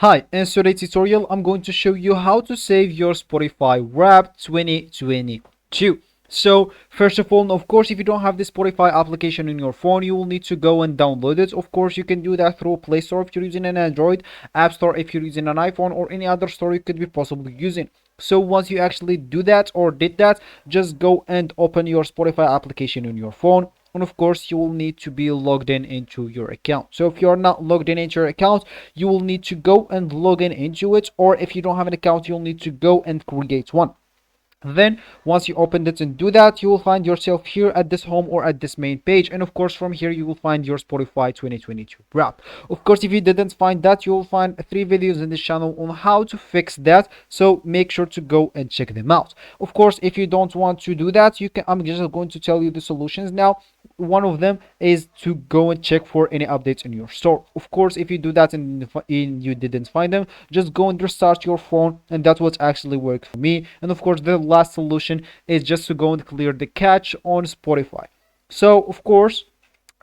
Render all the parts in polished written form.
Hi, in today's tutorial, I'm going to show you how to save your Spotify Wrapped 2022. So, first of all, of course, if you don't have the Spotify application in your phone, you will need to go and download it. Of course, you can do that through Play Store if you're using an Android, App Store if you're using an iPhone, or any other store you could be possibly using. So, once you actually do that or did that, just go and open your Spotify application in your phone, and of course you will need to be logged in into your account. So if you are not logged in into your account, you will need to go and log in into it, or if you don't have an account, you'll need to go and create one. Then once you open it and do that, you will find yourself here at this home or at this main page, and of course from here you will find your Spotify 2022 wrap. Of course, if you didn't find that, you will find 3 videos in this channel on how to fix that, so make sure to go and check them out. Of course, if you don't want to do that, you can I'm just going to tell you the solutions now. One of them is to go and check for any updates in your store. Of course, if you do that and you didn't find them, just go and restart your phone, and that's what actually worked for me. And of course, the last solution is just to go and clear the cache on Spotify. So of course,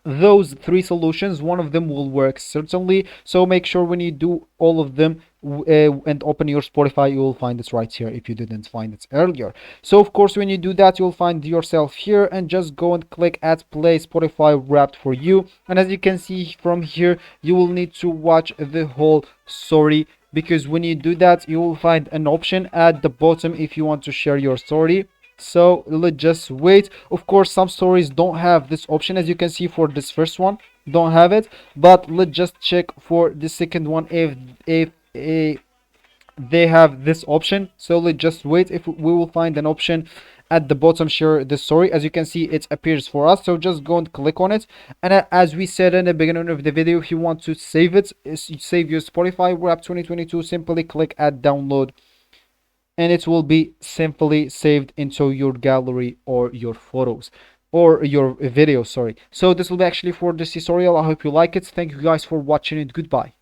those three solutions, one of them will work certainly, so make sure when you do all of them and open your Spotify, you will find it right here if you didn't find it earlier. So of course, when you do that, you'll find yourself here, and just go and click at play Spotify wrapped for you. And as you can see from here, you will need to watch the whole story, because when you do that, you will find an option at the bottom if you want to share your story. So let's just wait. Of course, some stories don't have this option, as you can see for this first one don't have it, but let's just check for the second one if they have this option. So let's just wait. If we will find an option at the bottom, share the story, as you can see it appears for us. So just go and click on it, and as we said in the beginning of the video, if you want to save it, save your Spotify Wrap 2022, simply click at download, and it will be simply saved into your gallery or your photos or your video. Sorry. So this will be actually for this tutorial. I hope you like it. Thank you guys for watching it. Goodbye.